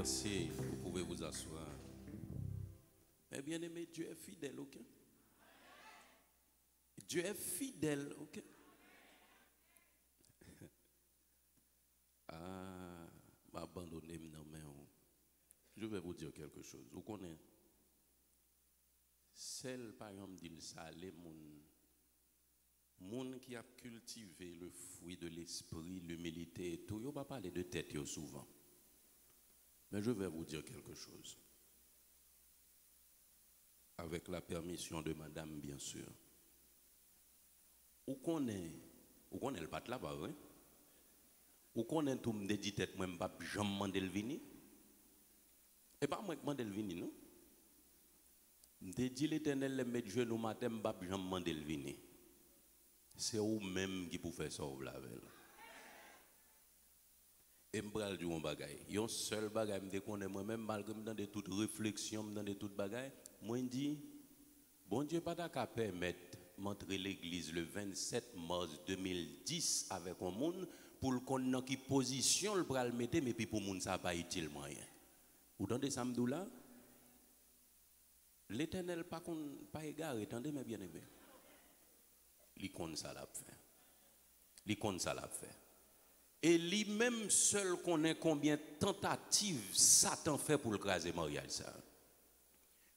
Merci, vous pouvez vous asseoir. Mais bien aimé, Dieu est fidèle, ok? Dieu est fidèle, ok? Ah, m'abandonner, non, mais je vais vous dire quelque chose. Vous connaissez, celle, par exemple, d'il salé, moun qui a cultivé le fruit de l'esprit, l'humilité et tout, il ne va pas parler de tête souvent. Mais je vais vous dire quelque chose. Avec la permission de madame, bien sûr. Ou connaît le bat là-bas, oui? Ou connaît tout me dit tête, moi, je ne vais jamais demander le vini? Et pas moi qui demande le vini, non? Je dis l'Éternel, le mettre Dieu nous matin, je ne vais jamais demander le vini. C'est vous-même qui pouvez faire ça au blavel. Et je vais dire un bagay. Il y a un seul bagay, je connais moi-même, malgré dans de toutes réflexions, dans de toutes bagay. Moi, je dis, bon Dieu, pas d'accord permettre montrer l'église le 27 mars 2010 avec un monde pour le connaître dans quelle position le bras le mettre, mais puis pour le monde, ça n'a pas utile moyen. Vous entendez ça, là? L'Éternel pas égaré, attendez, mes bien-aimés. Il compte ça l'a fait. Il compte ça l'a fait. Et lui-même seul connaît combien de tentatives Satan fait pour le craser mariage ça.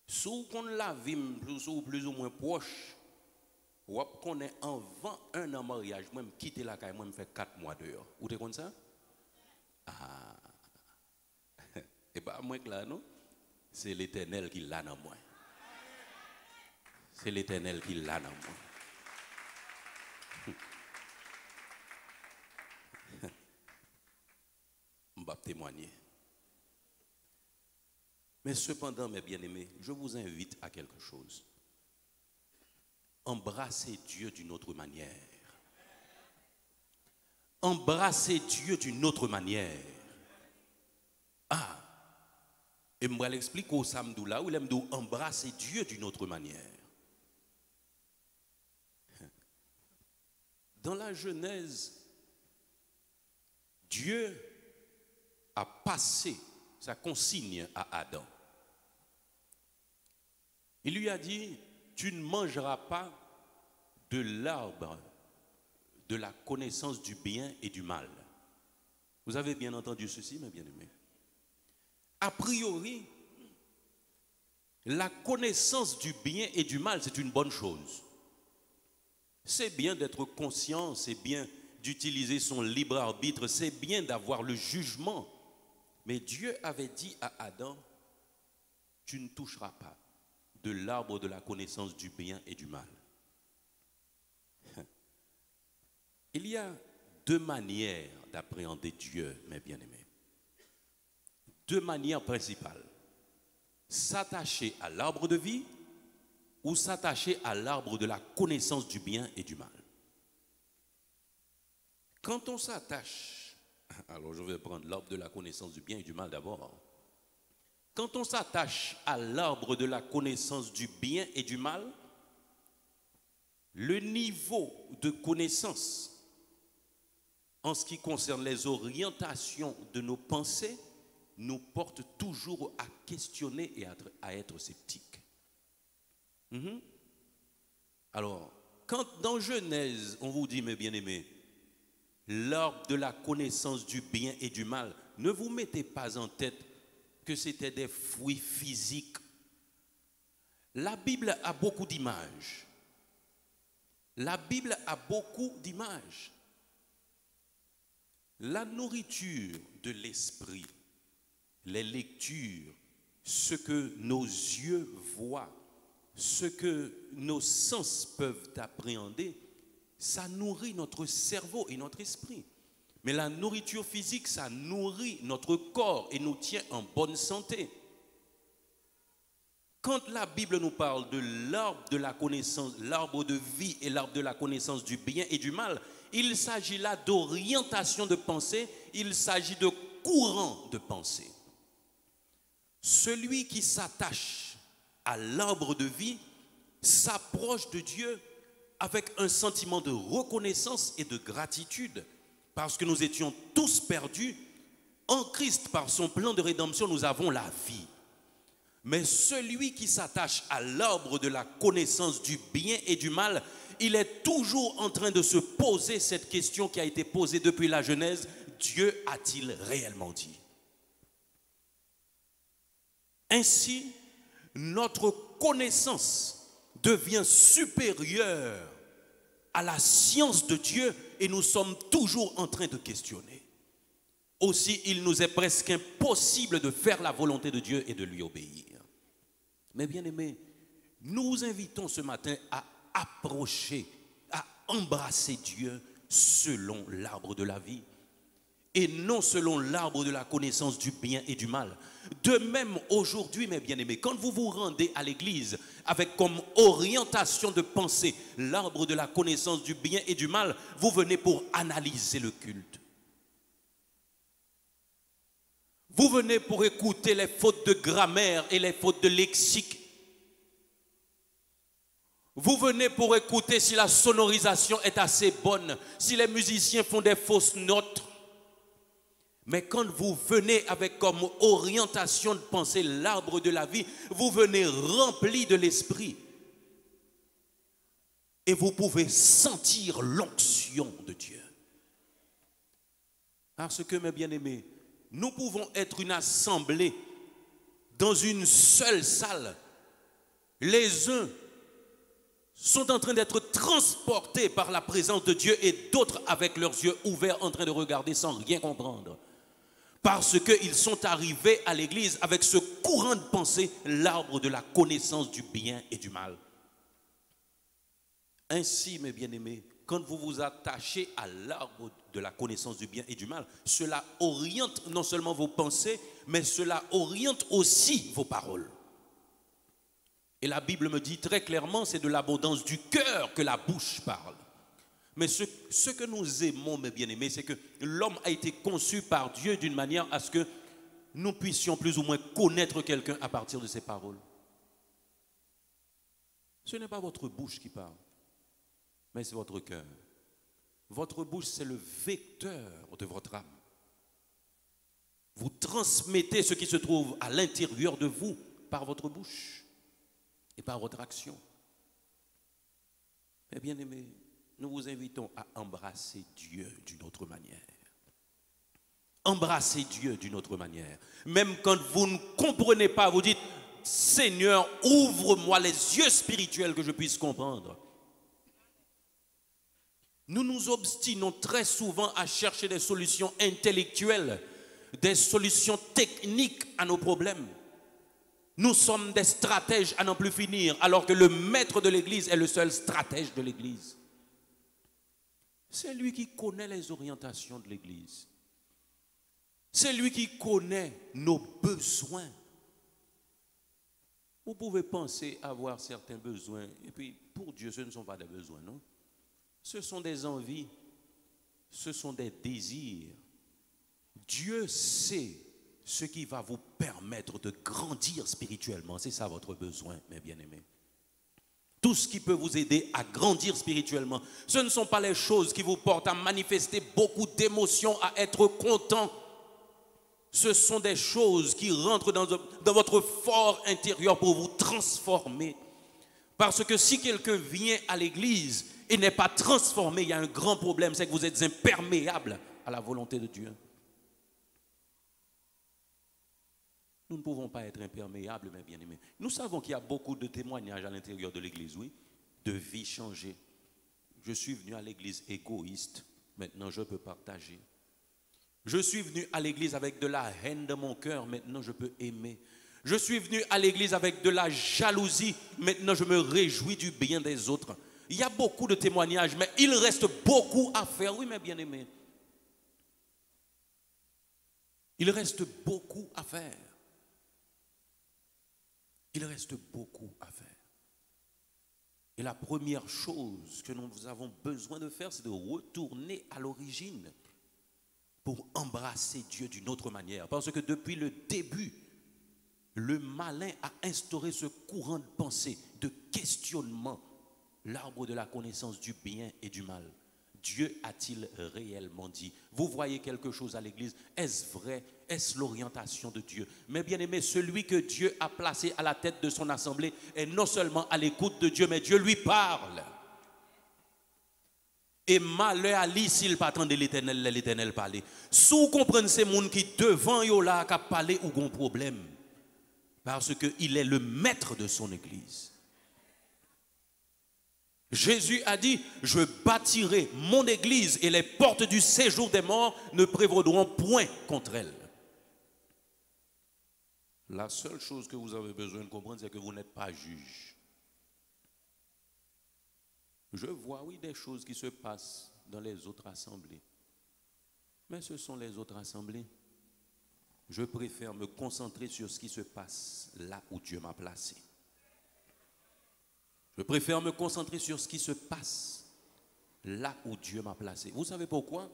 Sous qu'on la vie plus ou moins proche, ou connaît avant un an mariage, moi me quitter la caille, moi me fait 4 mois dehors. Vous te comme ça? Ah. Et pas moi que là non, c'est l'Éternel qui l'a dans moi. C'est l'Éternel qui l'a dans moi. Je vais témoigner. Mais cependant, mes bien-aimés, je vous invite à quelque chose. Embrassez Dieu d'une autre manière. Embrassez Dieu d'une autre manière. Ah! Et je vais l'expliquer au samedi là où il aime embrasser Dieu d'une autre manière. Dans la Genèse, Dieu a passé sa consigne à Adam. Il lui a dit, tu ne mangeras pas de l'arbre de la connaissance du bien et du mal. Vous avez bien entendu ceci, mes bien-aimés? A priori, la connaissance du bien et du mal, c'est une bonne chose. C'est bien d'être conscient, c'est bien d'utiliser son libre arbitre, c'est bien d'avoir le jugement. Mais Dieu avait dit à Adam, tu ne toucheras pas de l'arbre de la connaissance du bien et du mal. Il y a deux manières d'appréhender Dieu, mes bien-aimés. Deux manières principales. S'attacher à l'arbre de vie ou s'attacher à l'arbre de la connaissance du bien et du mal. Quand on s'attache, alors je vais prendre l'arbre de la connaissance du bien et du mal d'abord. Quand on s'attache à l'arbre de la connaissance du bien et du mal, le niveau de connaissance en ce qui concerne les orientations de nos pensées nous porte toujours à questionner et à être sceptiques. Alors, quand dans Genèse, on vous dit, mes bien-aimés, l'arbre de la connaissance du bien et du mal, ne vous mettez pas en tête que c'était des fruits physiques. La Bible a beaucoup d'images. La Bible a beaucoup d'images. La nourriture de l'esprit, les lectures, ce que nos yeux voient, ce que nos sens peuvent appréhender, ça nourrit notre cerveau et notre esprit. Mais la nourriture physique, ça nourrit notre corps et nous tient en bonne santé. Quand la Bible nous parle de l'arbre de la connaissance, l'arbre de vie et l'arbre de la connaissance du bien et du mal, il s'agit là d'orientation de pensée, il s'agit de courant de pensée. Celui qui s'attache à l'arbre de vie s'approche de Dieu avec un sentiment de reconnaissance et de gratitude, parce que nous étions tous perdus En Christ, par son plan de rédemption, nous avons la vie. Mais celui qui s'attache à l'arbre de la connaissance du bien et du mal, il est toujours en train de se poser cette question qui a été posée depuis la Genèse. Dieu a-t-il réellement dit? Ainsi, notre connaissance devient supérieure à la science de Dieu et nous sommes toujours en train de questionner. Aussi, il nous est presque impossible de faire la volonté de Dieu et de lui obéir. Mais bien aimés, nous vous invitons ce matin à approcher, à embrasser Dieu selon l'arbre de la vie et non selon l'arbre de la connaissance du bien et du mal. De même aujourd'hui, mes bien-aimés, quand vous vous rendez à l'église avec comme orientation de pensée l'arbre de la connaissance du bien et du mal, vous venez pour analyser le culte. Vous venez pour écouter les fautes de grammaire et les fautes de lexique. Vous venez pour écouter si la sonorisation est assez bonne, si les musiciens font des fausses notes. Mais quand vous venez avec comme orientation de pensée l'arbre de la vie, vous venez rempli de l'esprit. Et vous pouvez sentir l'onction de Dieu. Parce que, mes bien-aimés, nous pouvons être une assemblée dans une seule salle. Les uns sont en train d'être transportés par la présence de Dieu et d'autres avec leurs yeux ouverts en train de regarder sans rien comprendre. Parce qu'ils sont arrivés à l'église avec ce courant de pensée, l'arbre de la connaissance du bien et du mal. Ainsi, mes bien-aimés, quand vous vous attachez à l'arbre de la connaissance du bien et du mal, cela oriente non seulement vos pensées, mais cela oriente aussi vos paroles. Et la Bible me dit très clairement, c'est de l'abondance du cœur que la bouche parle. Mais ce que nous aimons, mes bien-aimés, c'est que l'homme a été conçu par Dieu d'une manière à ce que nous puissions plus ou moins connaître quelqu'un à partir de ses paroles. Ce n'est pas votre bouche qui parle, mais c'est votre cœur. Votre bouche, c'est le vecteur de votre âme. Vous transmettez ce qui se trouve à l'intérieur de vous par votre bouche et par votre action. Mais bien aimés, nous vous invitons à embrasser Dieu d'une autre manière. Embrassez Dieu d'une autre manière. Même quand vous ne comprenez pas, vous dites, Seigneur, ouvre-moi les yeux spirituels que je puisse comprendre. Nous nous obstinons très souvent à chercher des solutions intellectuelles, des solutions techniques à nos problèmes. Nous sommes des stratèges à n'en plus finir, alors que le maître de l'Église est le seul stratège de l'Église. C'est lui qui connaît les orientations de l'Église. C'est lui qui connaît nos besoins. Vous pouvez penser avoir certains besoins, et puis pour Dieu, ce ne sont pas des besoins, non? Ce sont des envies, ce sont des désirs. Dieu sait ce qui va vous permettre de grandir spirituellement. C'est ça votre besoin, mes bien-aimés. Tout ce qui peut vous aider à grandir spirituellement, ce ne sont pas les choses qui vous portent à manifester beaucoup d'émotions, à être content. Ce sont des choses qui rentrent dans votre fort intérieur pour vous transformer. Parce que si quelqu'un vient à l'église et n'est pas transformé, il y a un grand problème, c'est que vous êtes imperméable à la volonté de Dieu. Nous ne pouvons pas être imperméables, mes bien-aimés. Nous savons qu'il y a beaucoup de témoignages à l'intérieur de l'église, oui, de vie changée. Je suis venu à l'église égoïste, maintenant je peux partager. Je suis venu à l'église avec de la haine dans mon cœur, maintenant je peux aimer. Je suis venu à l'église avec de la jalousie, maintenant je me réjouis du bien des autres. Il y a beaucoup de témoignages, mais il reste beaucoup à faire, oui mes bien-aimés. Il reste beaucoup à faire. Il reste beaucoup à faire. Et la première chose que nous avons besoin de faire, c'est de retourner à l'origine pour embrasser Dieu d'une autre manière. Parce que depuis le début, le malin a instauré ce courant de pensée, de questionnement, l'arbre de la connaissance du bien et du mal. Dieu a-t-il réellement dit? Vous voyez quelque chose à l'église? Est-ce vrai? Est-ce l'orientation de Dieu? Mais bien aimé, celui que Dieu a placé à la tête de son assemblée est non seulement à l'écoute de Dieu, mais Dieu lui parle. Et malheur à lui s'il pas attendre l'Éternel parler. Si vous comprenez ces gens qui devant yo là qui parler ou gon problème, parce qu'il est le maître de son église. Jésus a dit, je bâtirai mon église et les portes du séjour des morts ne prévaudront point contre elle. La seule chose que vous avez besoin de comprendre, c'est que vous n'êtes pas juge. Je vois, oui, des choses qui se passent dans les autres assemblées. Mais ce sont les autres assemblées. Je préfère me concentrer sur ce qui se passe là où Dieu m'a placé. Je préfère me concentrer sur ce qui se passe là où Dieu m'a placé. Vous savez pourquoi?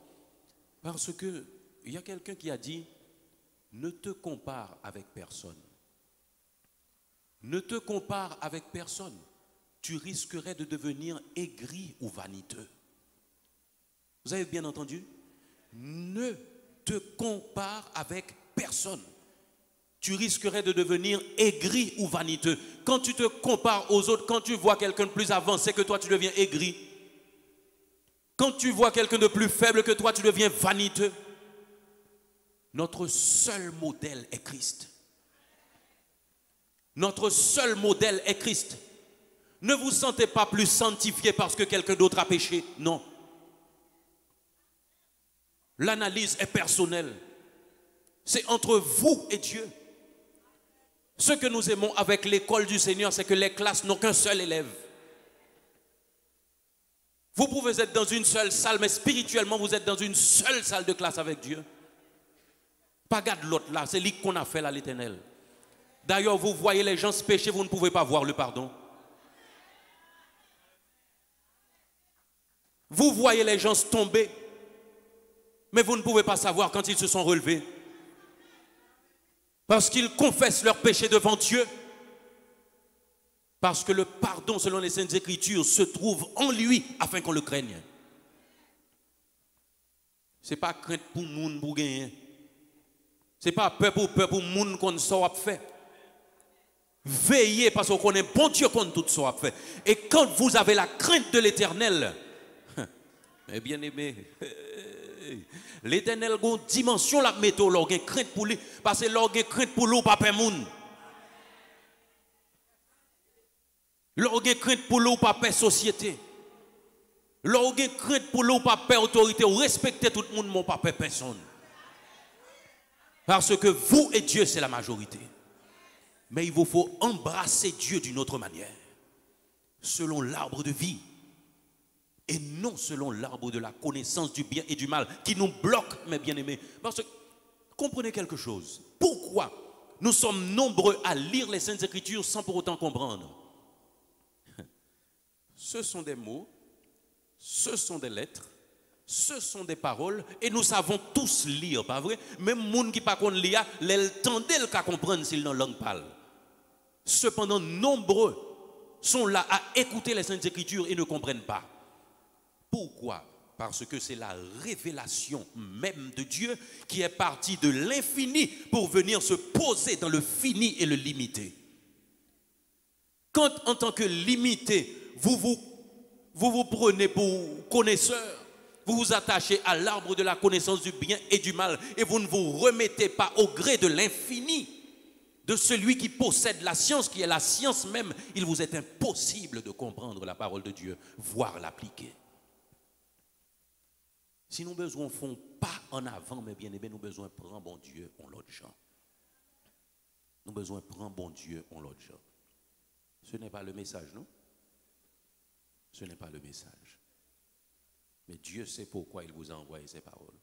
Parce que il y a quelqu'un qui a dit, ne te compare avec personne. Ne te compare avec personne. Tu risquerais de devenir aigri ou vaniteux. Vous avez bien entendu? Ne te compare avec personne. Tu risquerais de devenir aigri ou vaniteux. Quand tu te compares aux autres, quand tu vois quelqu'un de plus avancé que toi, tu deviens aigri. Quand tu vois quelqu'un de plus faible que toi, tu deviens vaniteux. Notre seul modèle est Christ. Notre seul modèle est Christ. Ne vous sentez pas plus sanctifié parce que quelqu'un d'autre a péché. Non. L'analyse est personnelle. C'est entre vous et Dieu. Ce que nous aimons avec l'école du Seigneur, c'est que les classes n'ont qu'un seul élève. Vous pouvez être dans une seule salle, mais spirituellement, vous êtes dans une seule salle de classe avec Dieu. Pas garde l'autre là, c'est lui qu'on a fait là, l'Éternel. D'ailleurs, vous voyez les gens se pécher, vous ne pouvez pas voir le pardon. Vous voyez les gens se tomber, mais vous ne pouvez pas savoir quand ils se sont relevés. Parce qu'ils confessent leurs péchés devant Dieu. Parce que le pardon, selon les Saintes Écritures, se trouve en lui afin qu'on le craigne. Ce n'est pas crainte pour moun pour gagner. Ce n'est pas peur pour moun qu'on soit fait. Veillez parce qu'on connaît bon Dieu qu'on tout soit fait. Et quand vous avez la crainte de l'Éternel, mais bien aimé, l'Éternel a une dimension la méthode, l'on a crainte pour lui, parce que l'on a crainte pour lui, pas moun. L'on a crainte pour lui, pas société. L'on a crainte pour lui, pas autorité, ou respecter tout le monde, mon pas personne. Parce que vous et Dieu, c'est la majorité. Mais il vous faut embrasser Dieu d'une autre manière, selon l'arbre de vie. Et non selon l'arbre de la connaissance du bien et du mal qui nous bloque, mes bien-aimés. Parce que, comprenez quelque chose. Pourquoi nous sommes nombreux à lire les Saintes Écritures sans pour autant comprendre? Ce sont des mots, ce sont des lettres, ce sont des paroles, et nous savons tous lire, pas vrai? Même les gens qui ne savent pas lire, ils tendent à comprendre s'ils n'ont langue parle. Cependant, nombreux sont là à écouter les Saintes Écritures et ne comprennent pas. Pourquoi? Parce que c'est la révélation même de Dieu qui est partie de l'infini pour venir se poser dans le fini et le limité. Quand en tant que limité, vous vous prenez pour connaisseur, vous vous attachez à l'arbre de la connaissance du bien et du mal et vous ne vous remettez pas au gré de l'infini, de celui qui possède la science, qui est la science même, il vous est impossible de comprendre la parole de Dieu, voire l'appliquer. Si nous besoin font pas en avant, mais bien aimé, nous besoin prendre bon Dieu en l'autre gens. Nous besoin prendre bon Dieu en l'autre gens. Ce n'est pas le message, non? Ce n'est pas le message. Mais Dieu sait pourquoi il vous a envoyé ces paroles.